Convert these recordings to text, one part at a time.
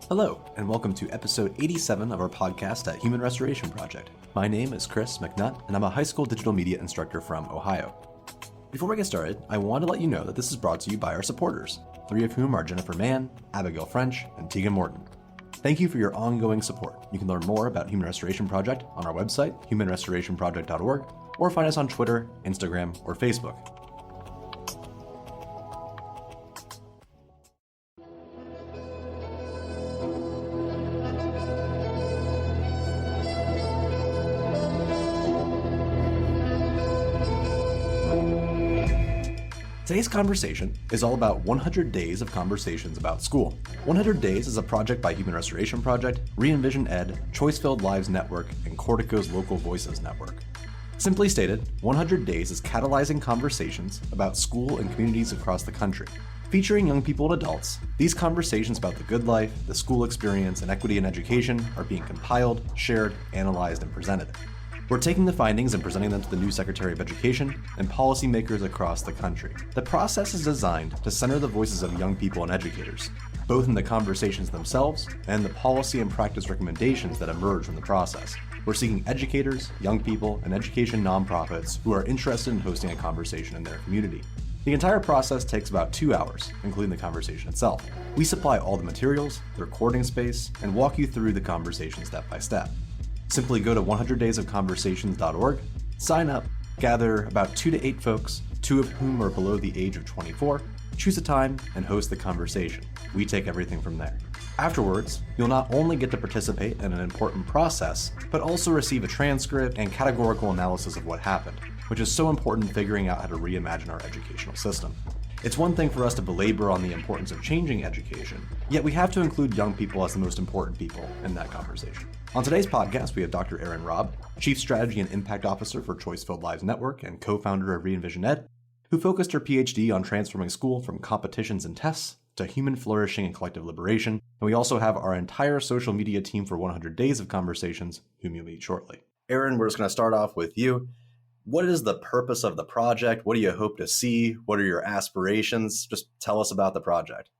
Hello, and welcome to episode 87 of our podcast at Human Restoration Project. My name is Chris McNutt, and I'm a high school digital media instructor from Ohio. Before we get started, I want to let you know that this is brought to you by our supporters, three of whom are Jennifer Mann, Abigail French, and Tegan Morton. Thank you for your ongoing support. You can learn more about Human Restoration Project on our website, humanrestorationproject.org, or find us on Twitter, Instagram, or Facebook. Today's conversation is all about 100 days of conversations about school. 100 Days is a project by Human Restoration Project, REENVISIONED, Choice-Filled Lives Network, and Cortico's Local Voices Network. Simply stated, 100 Days is catalyzing conversations about school and communities across the country. Featuring young people and adults, these conversations about the good life, the school experience, and equity in education are being compiled, shared, analyzed, and presented. We're taking the findings and presenting them to the new Secretary of Education and policymakers across the country. The process is designed to center the voices of young people and educators, both in the conversations themselves and the policy and practice recommendations that emerge from the process. We're seeking educators, young people, and education nonprofits who are interested in hosting a conversation in their community. The entire process takes about 2 hours, including the conversation itself. We supply all the materials, the recording space, and walk you through the conversation step by step. Simply go to 100daysofconversations.org, sign up, gather about 2 to 8 folks, 2 of whom are below the age of 24, choose a time, and host the conversation. We take everything from there. Afterwards, you'll not only get to participate in an important process, but also receive a transcript and categorical analysis of what happened, which is so important in figuring out how to reimagine our educational system. It's one thing for us to belabor on the importance of changing education, yet we have to include young people as the most important people in that conversation. On today's podcast, we have Dr. Aaron Robb, Chief Strategy and Impact Officer for Choice-Filled Lives Network and co-founder of REENVISIONED, who focused her PhD on transforming school from competitions and tests to human flourishing and collective liberation. And we also have our entire social media team for 100 Days of Conversations, whom you'll meet shortly. Aaron, we're just going to start off with you. What is the purpose of the project? What do you hope to see? What are your aspirations? Just tell us about the project.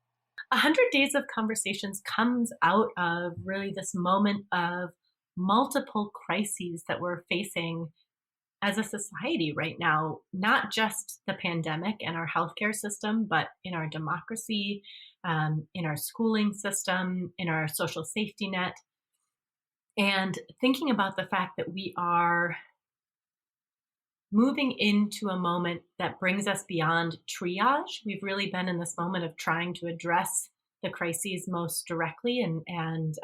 100 Days of Conversations comes out of really this moment of multiple crises that we're facing as a society right now, not just the pandemic and our healthcare system, but in our democracy, in our schooling system, in our social safety net, and thinking about the fact that we are moving into a moment that brings us beyond triage. We've really been in this moment of trying to address the crises most directly and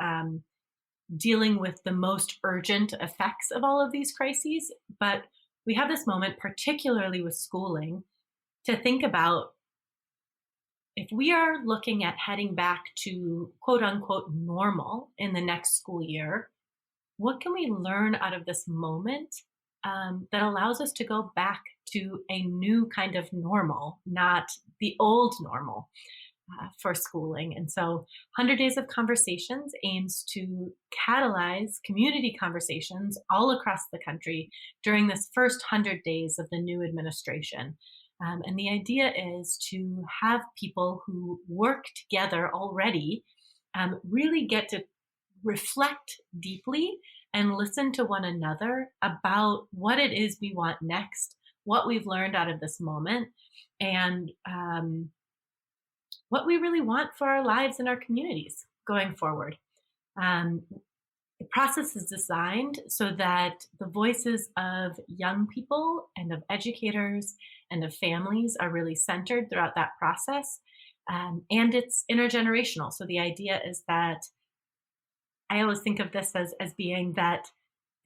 dealing with the most urgent effects of all of these crises. But we have this moment, particularly with schooling, to think about if we are looking at heading back to quote unquote normal in the next school year, what can we learn out of this moment that allows us to go back to a new kind of normal, not the old normal for schooling. And so 100 Days of Conversations aims to catalyze community conversations all across the country during this first 100 days of the new administration. And the idea is to have people who work together already really get to reflect deeply and listen to one another about what it is we want next, what we've learned out of this moment, and what we really want for our lives and our communities going forward. The process is designed so that the voices of young people and of educators and of families are really centered throughout that process. And it's intergenerational. So the idea is that I always think of this as being that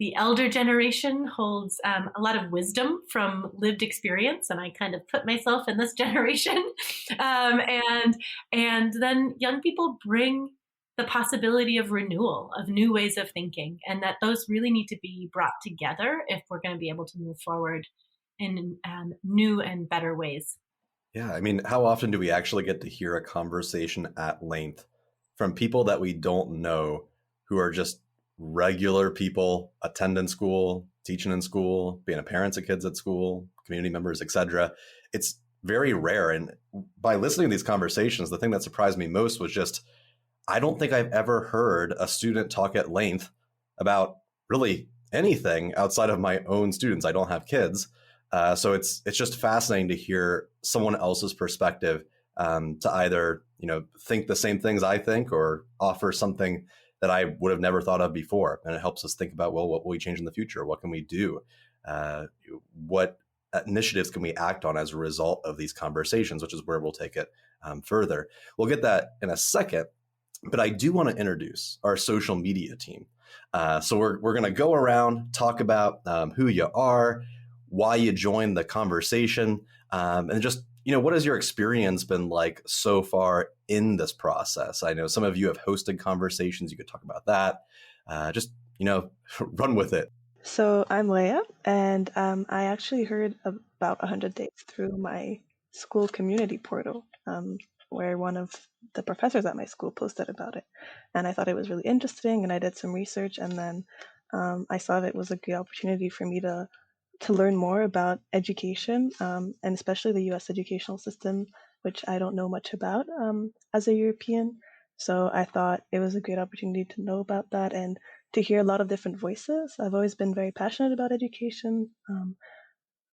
the elder generation holds a lot of wisdom from lived experience, and I kind of put myself in this generation. And then young people bring the possibility of renewal, of new ways of thinking, and that those really need to be brought together if we're going to be able to move forward in new and better ways. Yeah, I mean, how often do we actually get to hear a conversation at length from people that we don't know, who are just regular people, attending school, teaching in school, being a parents of kids at school, community members, etc. It's very rare. And by listening to these conversations, the thing that surprised me most was just I don't think I've ever heard a student talk at length about really anything outside of my own students. I don't have kids. So it's just fascinating to hear someone else's perspective, to either, think the same things I think or offer something that I would have never thought of before. And it helps us think about, well, what will we change in the future? What can we do? What initiatives can we act on as a result of these conversations, which is where we'll take it further. We'll get that in a second, but I do want to introduce our social media team. So we're going to go around, talk about who you are, why you joined the conversation, and just, what has your experience been like so far in this process? I know some of you have hosted conversations. You could talk about that. Just, run with it. So I'm Leia, and I actually heard about 100 Days through my school community portal, where one of the professors at my school posted about it. And I thought it was really interesting, and I did some research, and then I saw that it was a good opportunity for me to learn more about education, and especially the U.S. educational system, which I don't know much about as a European. So I thought it was a great opportunity to know about that and to hear a lot of different voices. I've always been very passionate about education.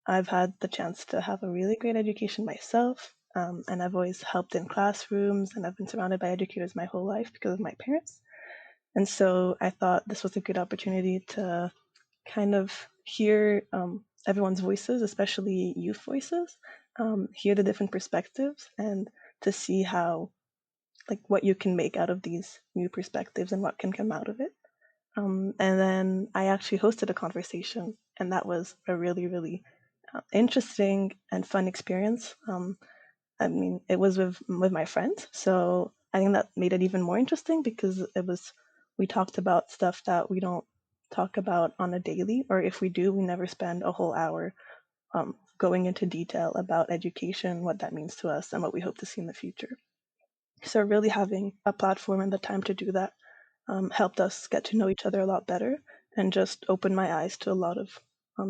I've had the chance to have a really great education myself, and I've always helped in classrooms, and I've been surrounded by educators my whole life because of my parents. And so I thought this was a good opportunity to kind of hear everyone's voices, especially youth voices, hear the different perspectives, and to see how, what you can make out of these new perspectives and what can come out of it. And then I actually hosted a conversation, and that was a really, really interesting and fun experience. It was with my friends, so I think that made it even more interesting because we talked about stuff that we don't talk about on a daily, or if we do, we never spend a whole hour going into detail about education, what that means to us, and what we hope to see in the future. So really having a platform and the time to do that helped us get to know each other a lot better and just opened my eyes to a lot of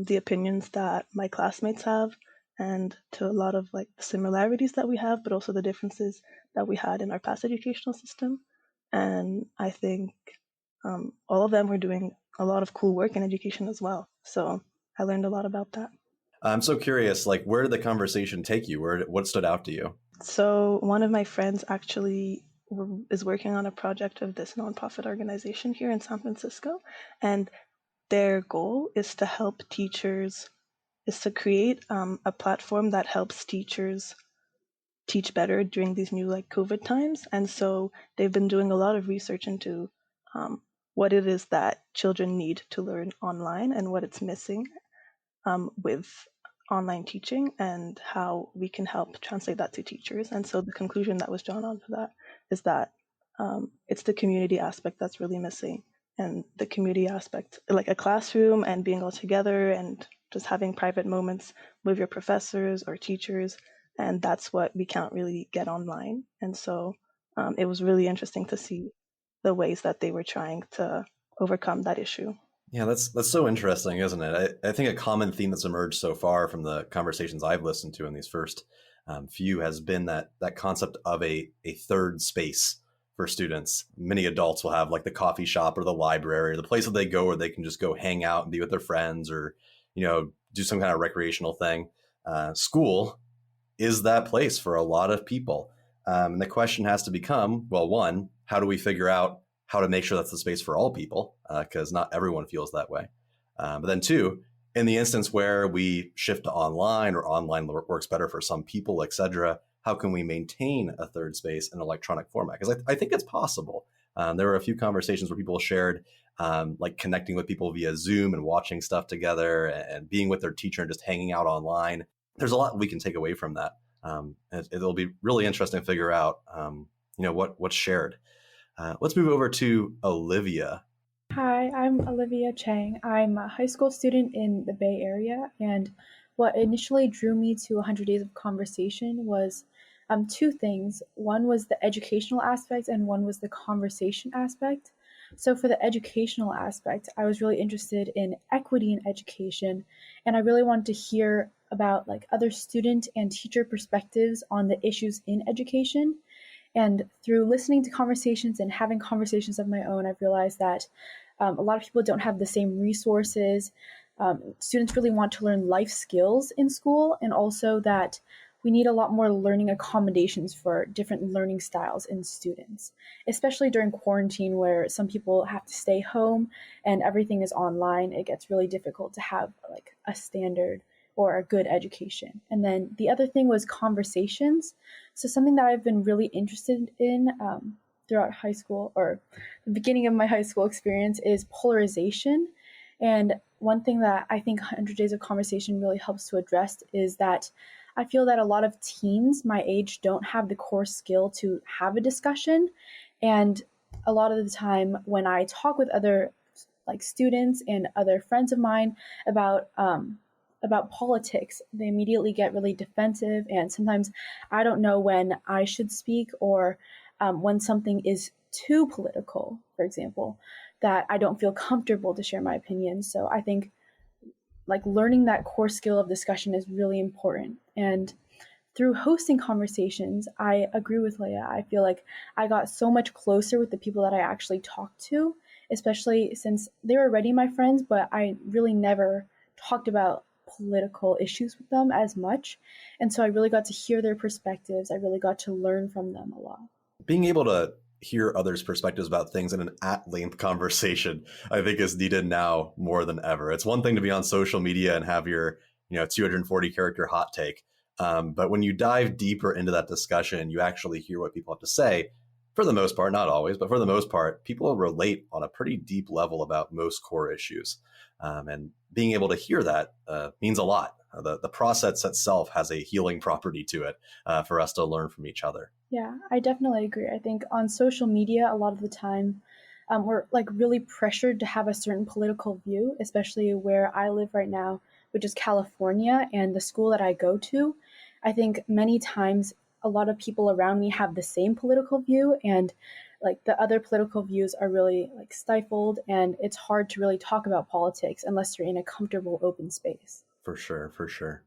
the opinions that my classmates have and to a lot of the similarities that we have, but also the differences that we had in our past educational system. And I think all of them were doing a lot of cool work in education as well. So I learned a lot about that. I'm so curious, where did the conversation take you? What stood out to you? So one of my friends actually is working on a project of this nonprofit organization here in San Francisco, and their goal is to help teachers, is to create a platform that helps teachers teach better during these new COVID times. And so they've been doing a lot of research into what it is that children need to learn online and what it's missing with online teaching and how we can help translate that to teachers. And so the conclusion that was drawn onto that is that it's the community aspect that's really missing. And the community aspect, like a classroom and being all together and just having private moments with your professors or teachers. And that's what we can't really get online. And so it was really interesting to see the ways that they were trying to overcome that issue. Yeah, that's so interesting, isn't it? I think a common theme that's emerged so far from the conversations I've listened to in these first few has been that concept of a third space for students. Many adults will have the coffee shop or the library or the place that they go where they can just go hang out and be with their friends or, do some kind of recreational thing. School is that place for a lot of people. And the question has to become, well, one, how do we figure out how to make sure that's the space for all people? Because not everyone feels that way. But then two, in the instance where we shift to online or online works better for some people, et cetera, how can we maintain a third space in electronic format? Because I think it's possible. There were a few conversations where people shared connecting with people via Zoom and watching stuff together and being with their teacher and just hanging out online. There's a lot we can take away from that. It'll be really interesting to figure out, what's shared. Let's move over to Olivia. Hi, I'm Olivia Chang. I'm a high school student in the Bay Area, and what initially drew me to 100 Days of Conversation was two things. One was the educational aspect, and one was the conversation aspect. So for the educational aspect, I was really interested in equity in education, and I really wanted to hear about other student and teacher perspectives on the issues in education. And through listening to conversations and having conversations of my own, I've realized that a lot of people don't have the same resources. Students really want to learn life skills in school, and also that we need a lot more learning accommodations for different learning styles in students, especially during quarantine where some people have to stay home and everything is online. It gets really difficult to have like a standard or a good education. And then the other thing was conversations. So something that I've been really interested in throughout high school, or the beginning of my high school experience, is polarization. And one thing that I think 100 Days of Conversation really helps to address is that I feel that a lot of teens my age don't have the core skill to have a discussion. And a lot of the time when I talk with other like students and other friends of mine about politics, they immediately get really defensive. And sometimes I don't know when I should speak, or when something is too political, for example, that I don't feel comfortable to share my opinion. So I think like learning that core skill of discussion is really important. And through hosting conversations, I agree with Leah. I feel like I got so much closer with the people that I actually talked to, especially since they were already my friends, but I really never talked about political issues with them as much. And so I really got to hear their perspectives. I really got to learn from them a lot. Being able to hear others' perspectives about things in an at-length conversation, I think, is needed now more than ever. It's one thing to be on social media and have your 240 character hot take. But when you dive deeper into that discussion, you actually hear what people have to say. For the most part, not always, but for the most part, people relate on a pretty deep level about most core issues. And being able to hear that means a lot. The process itself has a healing property to it for us to learn from each other. Yeah, I definitely agree. I think on social media, a lot of the time, we're like really pressured to have a certain political view, especially where I live right now, which is California, and the school that I go to. I think many times a lot of people around me have the same political view, and like the other political views are really like stifled, and it's hard to really talk about politics unless you're in a comfortable open space. For sure, for sure.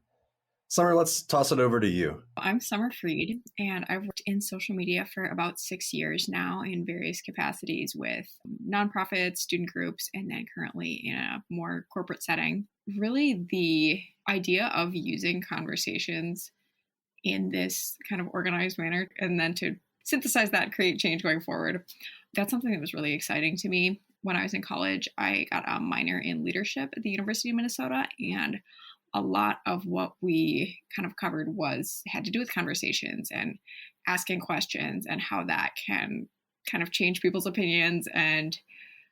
Summer, let's toss it over to you. I'm Summer Freed, and I've worked in social media for about 6 years now in various capacities with nonprofits, student groups, and then currently in a more corporate setting. Really, the idea of using conversations in this kind of organized manner and then to synthesize that, create change going forward, that's something that was really exciting to me. When I was in college, I got a minor in leadership at the University of Minnesota, and a lot of what we kind of covered had to do with conversations and asking questions and how that can kind of change people's opinions and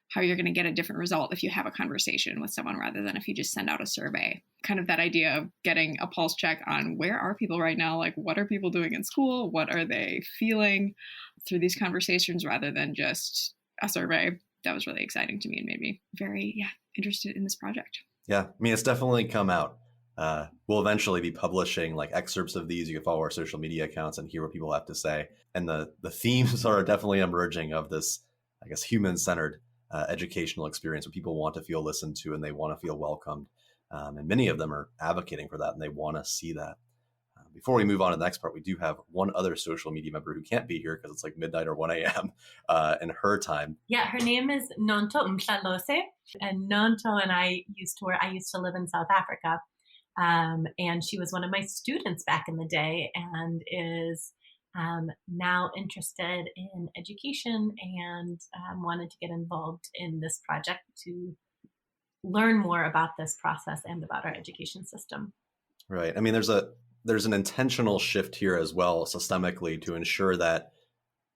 how you're going to get a different result if you have a conversation with someone rather than if you just send out a survey. Kind of that idea of getting a pulse check on where are people right now? Like, what are people doing in school? What are they feeling through these conversations rather than just a survey? That was really exciting to me and made me very interested in this project. Yeah, I mean, it's definitely come out. We'll eventually be publishing like excerpts of these. You can follow our social media accounts and hear what people have to say. And the themes are definitely emerging of this, I guess, human-centered educational experience where people want to feel listened to and they want to feel welcomed. And many of them are advocating for that and they want to see that. Before we move on to the next part, we do have one other social media member who can't be here because it's like midnight or 1 a.m. In her time. Yeah, her name is Nonto Mhlalose. And Nonto and I used to live in South Africa. And she was one of my students back in the day and is now interested in education and wanted to get involved in this project to learn more about this process and about our education system. Right. I mean, there's an intentional shift here as well systemically to ensure that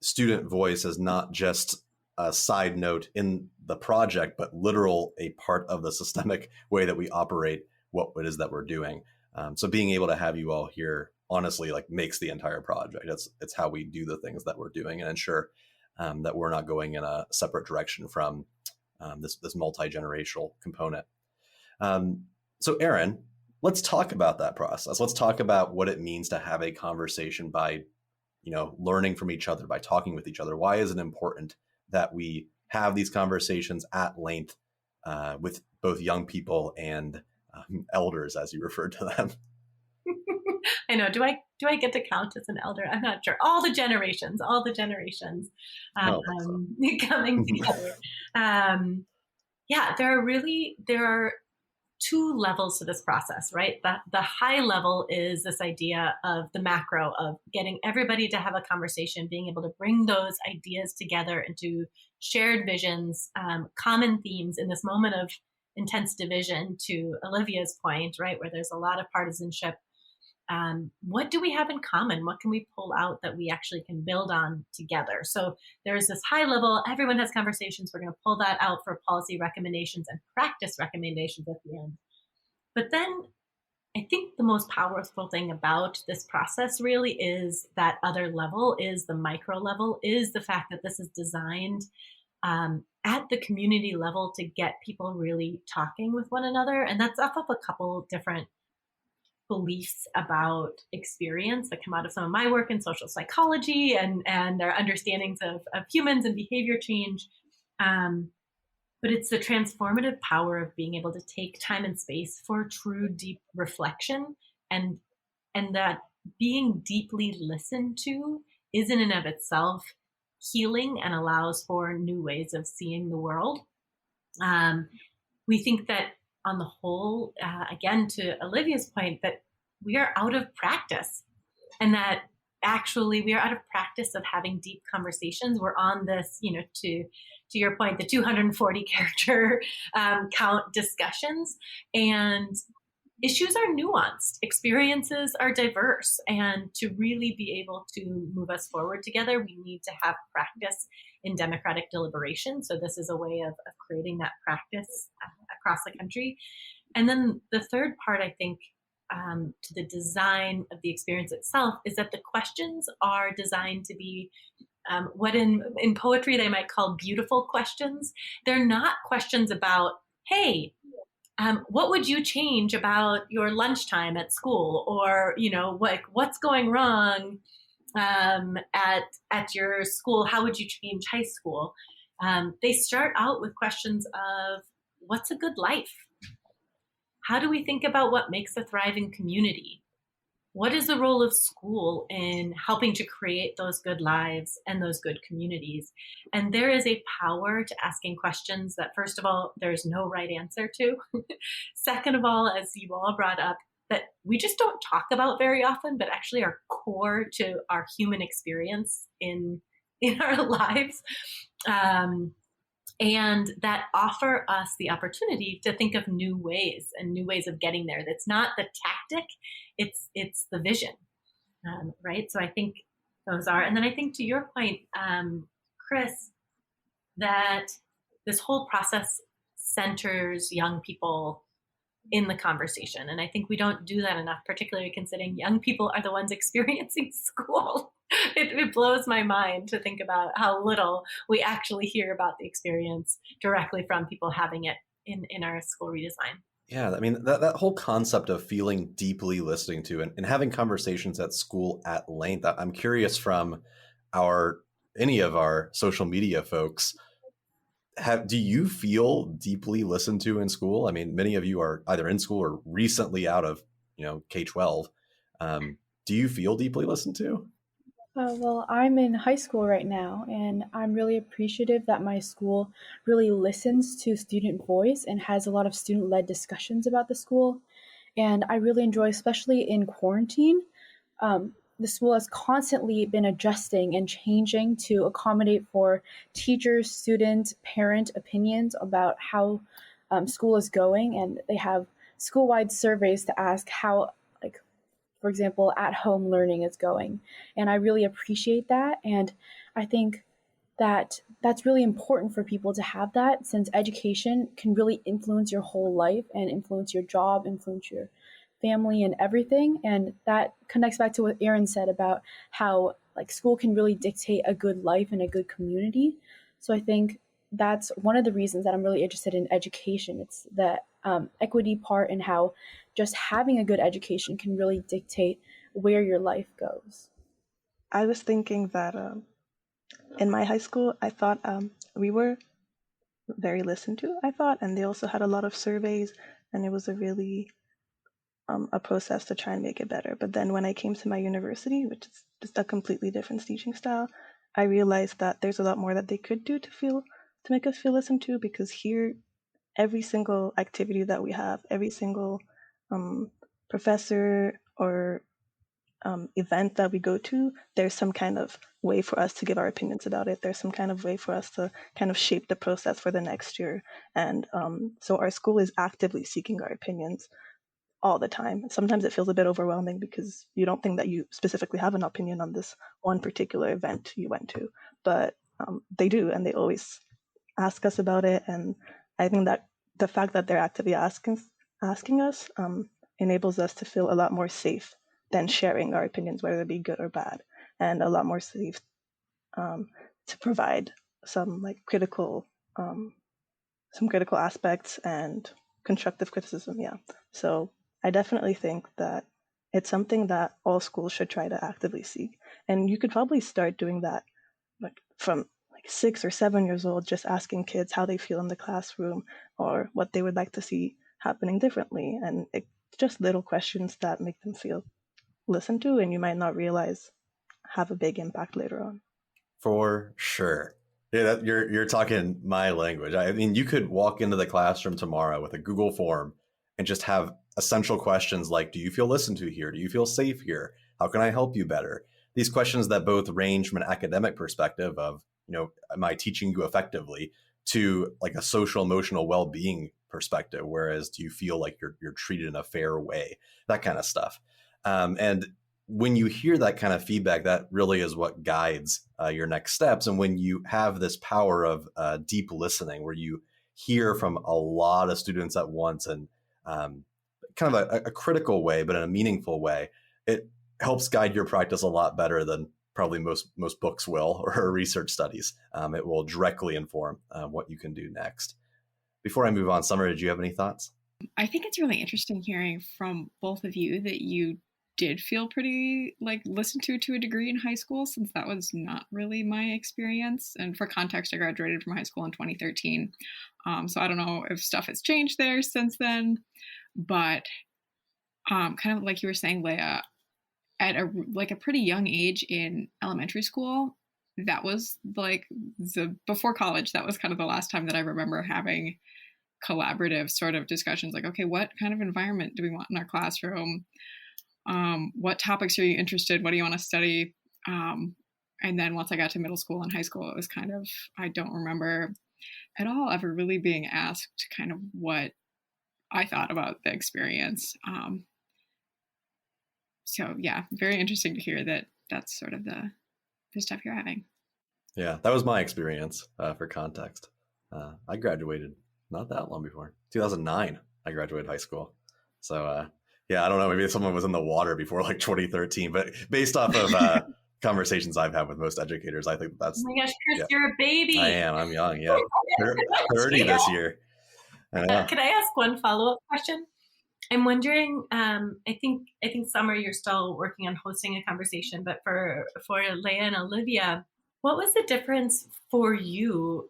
student voice is not just a side note in the project, but literal a part of the systemic way that we operate what it is that we're doing. So being able to have you all here honestly like makes the entire project. It's how we do the things that we're doing and ensure that we're not going in a separate direction from this multi-generational component. So Aaron, let's talk about that process. Let's talk about what it means to have a conversation by, learning from each other, by talking with each other. Why is it important that we have these conversations at length with both young people and elders, as you referred to them? I know. Do I get to count as an elder? I'm not sure. All the generations coming together. Yeah, there are two levels to this process, right? The high level is this idea of the macro of getting everybody to have a conversation, being able to bring those ideas together into shared visions, common themes in this moment of intense division, to Olivia's point, right, where there's a lot of partisanship. What do we have in common? What can we pull out that we actually can build on together? So there's this high level, everyone has conversations. We're going to pull that out for policy recommendations and practice recommendations at the end. But then I think the most powerful thing about this process really is that other level, is the micro level, is the fact that this is designed at the community level to get people really talking with one another. And that's off of a couple different beliefs about experience that come out of some of my work in social psychology and our understandings of humans and behavior change. But it's the transformative power of being able to take time and space for true deep reflection, and that being deeply listened to is in and of itself healing and allows for new ways of seeing the world. We think that on the whole, again, to Olivia's point, that we are out of practice, and that actually we are out of practice of having deep conversations. We're on this, to your point, the 240 character count discussions, and issues are nuanced, experiences are diverse, and to really be able to move us forward together, we need to have practice in democratic deliberation. So this is a way of creating that practice across the country. And then the third part, I think, to the design of the experience itself, is that the questions are designed to be what in poetry they might call beautiful questions. They're not questions about, hey, what would you change about your lunchtime at school? Or, what's going wrong at your school? How would you change high school? They start out with questions of, what's a good life? How do we think about what makes a thriving community? What is the role of school in helping to create those good lives and those good communities? And there is a power to asking questions that, first of all, there's no right answer to. Second of all, as you all brought up, that we just don't talk about very often, but actually are core to our human experience in our lives. And that offer us the opportunity to think of new ways of getting there. That's not the tactic, it's the vision, right? So I think those are, and then I think to your point, Chris, that this whole process centers young people in the conversation. And I think we don't do that enough, particularly considering young people are the ones experiencing school. It blows my mind to think about how little we actually hear about the experience directly from people having it in our school redesign. Yeah, I mean, that whole concept of feeling deeply listening to and having conversations at school at length, I'm curious from any of our social media folks, do you feel deeply listened to in school? I mean, many of you are either in school or recently out of, K-12. Do you feel deeply listened to? Well, I'm in high school right now, and I'm really appreciative that my school really listens to student voice and has a lot of student-led discussions about the school. And I really enjoy, especially in quarantine, the school has constantly been adjusting and changing to accommodate for teachers, student, parent opinions about how school is going. And they have school-wide surveys to ask how, for example, at-home learning is going. And I really appreciate that. And I think that that's really important for people to have that, since education can really influence your whole life and influence your job, influence your family and everything. And that connects back to what Erin said about how school can really dictate a good life and a good community. So I think that's one of the reasons that I'm really interested in education. It's the equity part, and how just having a good education can really dictate where your life goes. I was thinking that in my high school, I thought we were very listened to, and they also had a lot of surveys, and it was a really a process to try and make it better. But then when I came to my university, which is just a completely different teaching style, I realized that there's a lot more that they could do to make us feel listened to, because here, every single activity that we have, every single professor or event that we go to, there's some kind of way for us to give our opinions about it. There's some kind of way for us to kind of shape the process for the next year. And so our school is actively seeking our opinions all the time. Sometimes it feels a bit overwhelming because you don't think that you specifically have an opinion on this one particular event you went to, but they do, and they always ask us about it. And I think that the fact that they're actively asking us enables us to feel a lot more safe than sharing our opinions, whether they be good or bad, and a lot more safe to provide some critical aspects and constructive criticism. Yeah. So I definitely think that it's something that all schools should try to actively seek. And you could probably start doing that from 6 or 7 years old, just asking kids how they feel in the classroom or what they would like to see happening differently. And it's just little questions that make them feel listened to, and you might not realize have a big impact later on. For sure. Yeah, you're talking my language. I mean, you could walk into the classroom tomorrow with a Google form and just have essential questions like, do you feel listened to here? Do you feel safe here? How can I help you better? These questions that both range from an academic perspective of, am I teaching you effectively, to a social emotional well-being perspective, whereas do you feel like you're treated in a fair way, that kind of stuff. And when you hear that kind of feedback, that really is what guides your next steps. And when you have this power of deep listening, where you hear from a lot of students at once and kind of a critical way, but in a meaningful way, it helps guide your practice a lot better than probably most books will, or research studies. It will directly inform what you can do next. Before I move on, Summer, did you have any thoughts? I think it's really interesting hearing from both of you that you did feel pretty listened to a degree in high school, since that was not really my experience. And for context, I graduated from high school in 2013. So I don't know if stuff has changed there since then, but kind of like you were saying, Leah, at a pretty young age in elementary school, that was before college, that was kind of the last time that I remember having collaborative sort of discussions, okay, what kind of environment do we want in our classroom? What topics are you interested? What do you want to study? And then once I got to middle school and high school, it was kind of, I don't remember at all ever really being asked kind of what I thought about the experience. So yeah, very interesting to hear that that's sort of the stuff you're having. Yeah, that was my experience for context. I graduated not that long before. 2009, I graduated high school. So yeah, I don't know, maybe someone was in the water before 2013, but based off of conversations I've had with most educators, I think that's... Oh my gosh, Chris, you're a baby. I am, I'm young, yeah. 30 this year. Can I ask one follow-up question? I'm wondering, I think Summer, you're still working on hosting a conversation, but for Leah and Olivia, what was the difference for you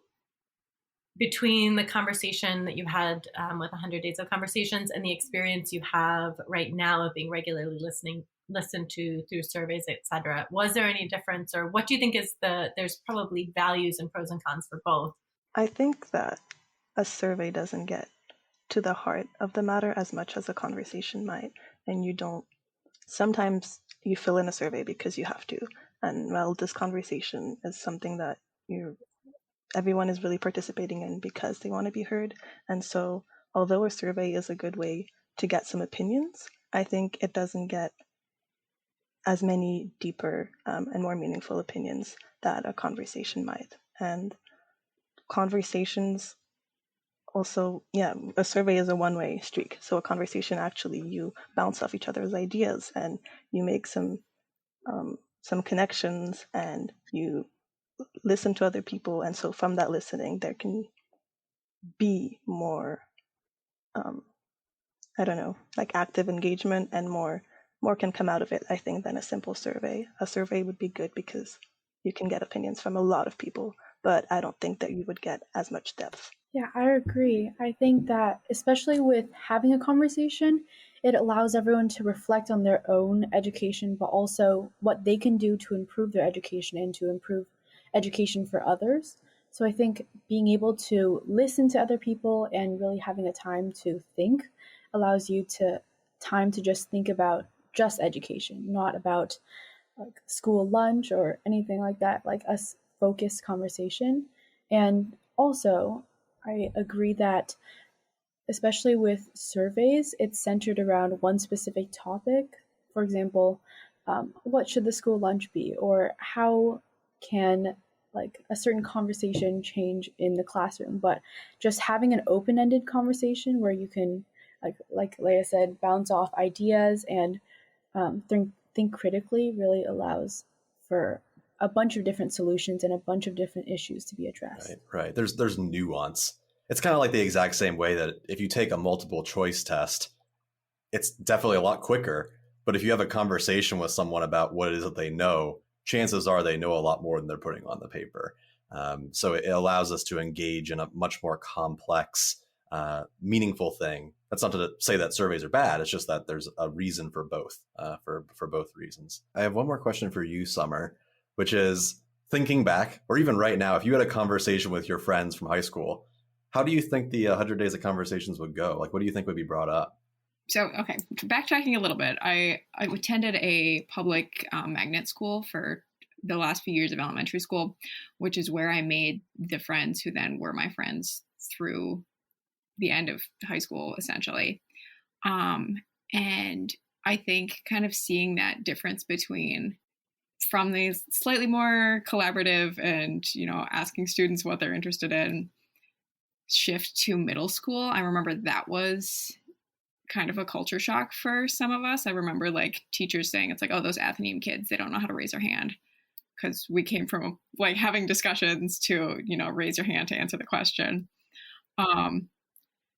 between the conversation that you had with 100 Days of Conversations and the experience you have right now of being regularly listened to through surveys, etc.? Was there any difference, or what do you think is there's probably values and pros and cons for both? I think that a survey doesn't get to the heart of the matter as much as a conversation might. And sometimes you fill in a survey because you have to. And well, this conversation is something that everyone is really participating in because they want to be heard. And so although a survey is a good way to get some opinions, I think it doesn't get as many deeper and more meaningful opinions that a conversation might. And conversations also, yeah, a survey is a one-way streak. So a conversation, actually, you bounce off each other's ideas and you make some connections and you listen to other people. And so from that listening, there can be more, active engagement, and more can come out of it, I think, than a simple survey. A survey would be good because you can get opinions from a lot of people, but I don't think that you would get as much depth. Yeah, I agree. I think that especially with having a conversation, it allows everyone to reflect on their own education, but also what they can do to improve their education and to improve education for others. So I think being able to listen to other people and really having the time to think allows you to time to just think about just education, not about like school lunch or anything like that, like a focused conversation. And also, I agree that especially with surveys, it's centered around one specific topic. For example, what should the school lunch be, or how can like a certain conversation change in the classroom? But just having an open-ended conversation where you can, like Leia said, bounce off ideas and think critically really allows for a bunch of different solutions and a bunch of different issues to be addressed. Right. There's nuance. It's kind of like the exact same way that if you take a multiple choice test, it's definitely a lot quicker. But if you have a conversation with someone about what it is that they know, chances are they know a lot more than they're putting on the paper. So it allows us to engage in a much more complex, meaningful thing. That's not to say that surveys are bad. It's just that there's a reason for both, for both reasons. I have one more question for you, Summer, which is thinking back, or even right now, if you had a conversation with your friends from high school, how do you think the 100 Days of Conversations would go? Like, what do you think would be brought up? So, okay, backtracking a little bit, I attended a public magnet school for the last few years of elementary school, which is where I made the friends who then were my friends through the end of high school, essentially. And I think kind of seeing that difference between from these slightly more collaborative and, asking students what they're interested in, shift to middle school, I remember that was kind of a culture shock for some of us. I remember like teachers saying, it's like, oh, those Athenaeum kids, they don't know how to raise their hand. Because we came from like having discussions to, raise your hand to answer the question.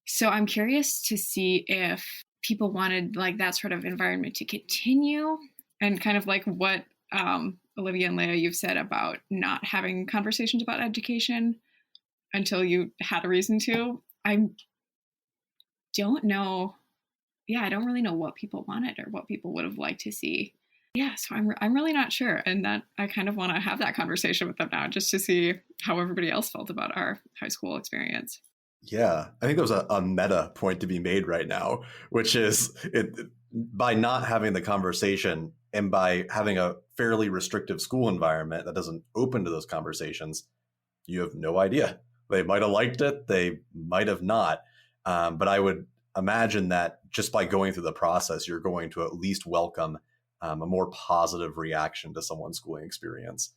So I'm curious to see if people wanted like that sort of environment to continue, and kind of like what Olivia and Leia, you've said about not having conversations about education until you had a reason to. I don't know. Yeah, I don't really know what people wanted or what people would have liked to see. Yeah, so I'm really not sure. And that I kind of want to have that conversation with them now just to see how everybody else felt about our high school experience. Yeah, I think there's a meta point to be made right now, which is by not having the conversation and by having a fairly restrictive school environment that doesn't open to those conversations, you have no idea. They might have liked it, they might have not. But I would imagine that just by going through the process, you're going to at least welcome a more positive reaction to someone's schooling experience,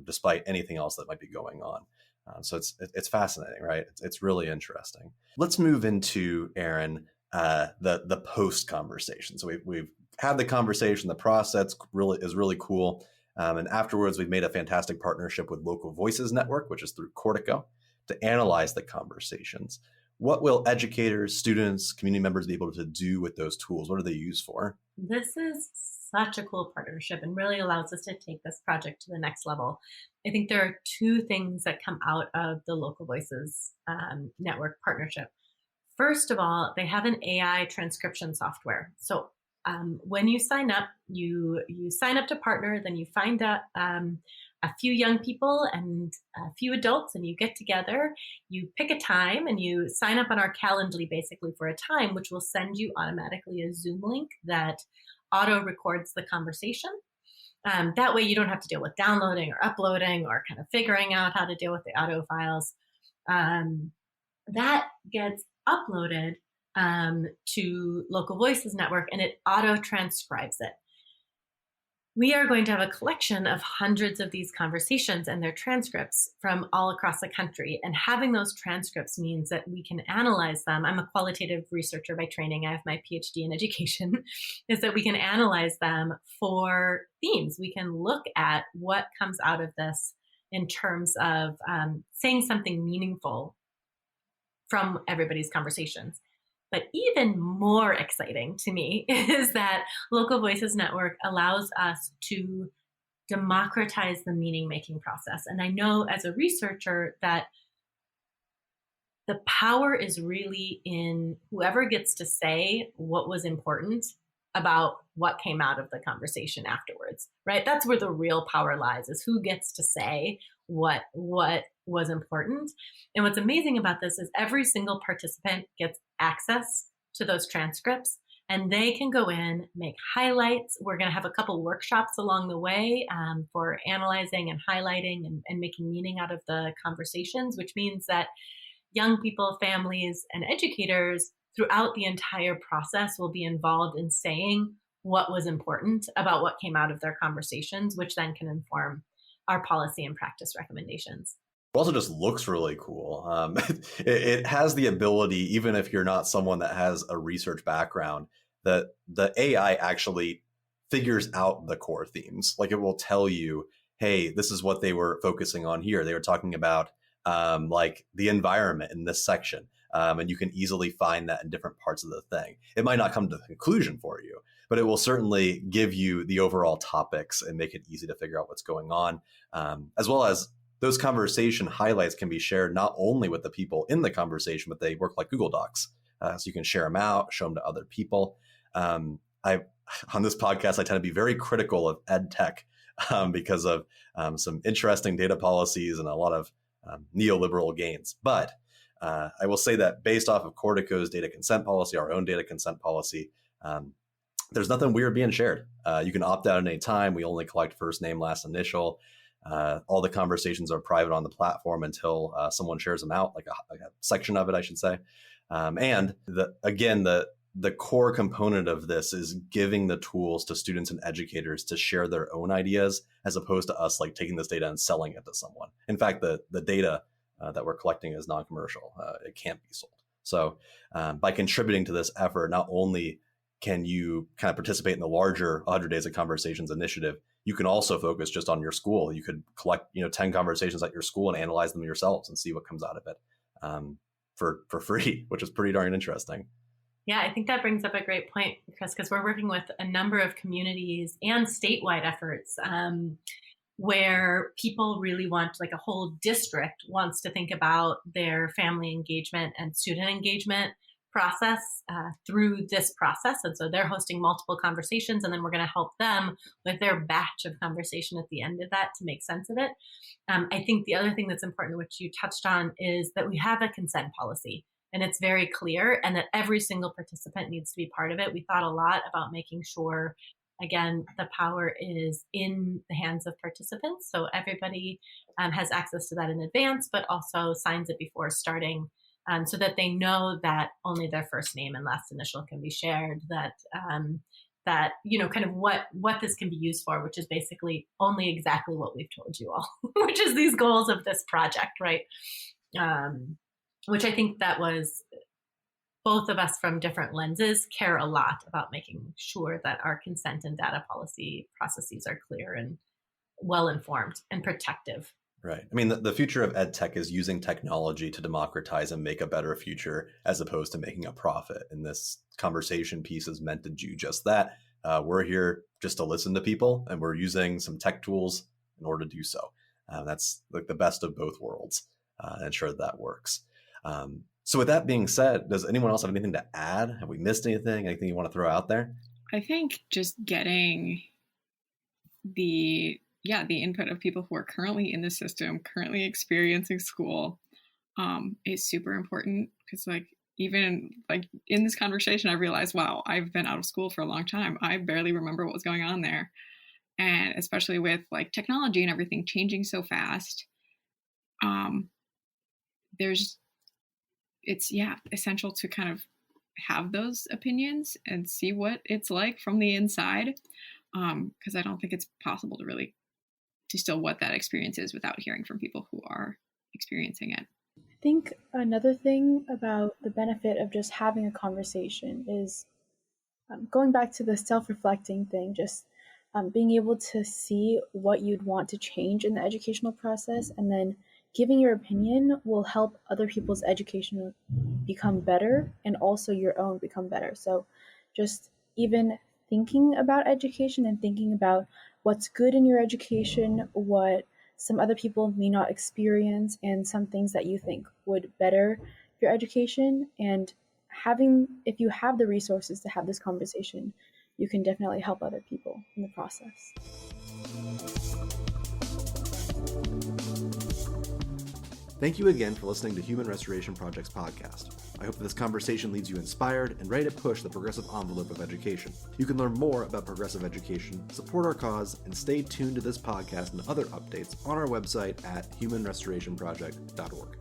despite anything else that might be going on. So it's fascinating, right? It's really interesting. Let's move into, Aaron, the post conversation. So we've had the conversation. The process is really cool. And afterwards, we've made a fantastic partnership with Local Voices Network, which is through Cortico, to analyze the conversations. What will educators, students, community members be able to do with those tools? What are they used for? This is such a cool partnership and really allows us to take this project to the next level. I think there are two things that come out of the Local Voices Network partnership. First of all, they have an AI transcription software. So when you sign up, you sign up to partner, then you find out a few young people and a few adults, and you get together, you pick a time, and you sign up on our Calendly basically for a time, which will send you automatically a Zoom link that auto records the conversation. That way you don't have to deal with downloading or uploading or kind of figuring out how to deal with the audio files. That gets uploaded to Local Voices Network, and it auto transcribes it. We are going to have a collection of hundreds of these conversations and their transcripts from all across the country. And having those transcripts means that we can analyze them. I'm a qualitative researcher by training. I have my PhD in education, is that we can analyze them for themes. We can look at what comes out of this in terms of saying something meaningful from everybody's conversations. But even more exciting to me is that Local Voices Network allows us to democratize the meaning-making process. And I know as a researcher that the power is really in whoever gets to say what was important about what came out of the conversation afterwards, right? That's where the real power lies, is who gets to say what was important. And what's amazing about this is every single participant gets access to those transcripts, and they can go in, make highlights. We're going to have a couple workshops along the way for analyzing and highlighting and making meaning out of the conversations, which means that young people, families, and educators throughout the entire process will be involved in saying what was important about what came out of their conversations, which then can inform our policy and practice recommendations. It also just looks really cool. It has the ability, even if you're not someone that has a research background, that the AI actually figures out the core themes. Like, it will tell you, hey, this is what they were focusing on here. They were talking about like the environment in this section. And you can easily find that in different parts of the thing. It might not come to the conclusion for you, but it will certainly give you the overall topics and make it easy to figure out what's going on, as well as those conversation highlights can be shared not only with the people in the conversation, but they work like Google Docs. So you can share them out, show them to other people. On this podcast, I tend to be very critical of ed tech because of some interesting data policies and a lot of neoliberal gains. But I will say that based off of Cortico's data consent policy, our own data consent policy, there's nothing weird being shared. You can opt out at any time. We only collect first name, last initial. All the conversations are private on the platform until someone shares them out, like a section of it, I should say. And the core component of this is giving the tools to students and educators to share their own ideas, as opposed to us like taking this data and selling it to someone. In fact, the data that we're collecting is non-commercial. It can't be sold. So by contributing to this effort, not only can you kind of participate in the larger 100 Days of Conversations initiative, you can also focus just on your school. You could collect 10 conversations at your school and analyze them yourselves and see what comes out of it for free, which is pretty darn interesting. Yeah, I think that brings up a great point, Chris, because we're working with a number of communities and statewide efforts where people really want, like a whole district wants to think about their family engagement and student engagement process through this process. And so they're hosting multiple conversations, and then we're going to help them with their batch of conversation at the end of that to make sense of it. I think the other thing that's important, which you touched on, is that we have a consent policy. And it's very clear, and that every single participant needs to be part of it. We thought a lot about making sure, again, the power is in the hands of participants. So everybody has access to that in advance, but also signs it before starting, so that they know that only their first name and last initial can be shared, that kind of what this can be used for, which is basically only exactly what we've told you all, which is these goals of this project, right? Which I think that was both of us from different lenses care a lot about making sure that our consent and data policy processes are clear and well-informed and protective. Right. I mean, the future of ed tech is using technology to democratize and make a better future, as opposed to making a profit. And this conversation piece is meant to do just that. We're here just to listen to people, and we're using some tech tools in order to do so. That's like the best of both worlds, and ensure that works. So with that being said, does anyone else have anything to add? Have we missed anything? Anything you want to throw out there? I think just getting the input of people who are currently in the system, currently experiencing school, is super important. Because even in this conversation, I realized, wow, I've been out of school for a long time. I barely remember what was going on there. And especially with technology and everything changing so fast, it's essential to kind of have those opinions and see what it's like from the inside, because I don't think it's possible to really distill what that experience is without hearing from people who are experiencing it. I think another thing about the benefit of just having a conversation is going back to the self-reflecting thing, just being able to see what you'd want to change in the educational process, and then giving your opinion will help other people's education become better and also your own become better. So just even thinking about education and thinking about what's good in your education, what some other people may not experience, and some things that you think would better your education, and if you have the resources to have this conversation, you can definitely help other people in the process. Thank you again for listening to Human Restoration Project's podcast. I hope that this conversation leaves you inspired and ready to push the progressive envelope of education. You can learn more about progressive education, support our cause, and stay tuned to this podcast and other updates on our website at humanrestorationproject.org.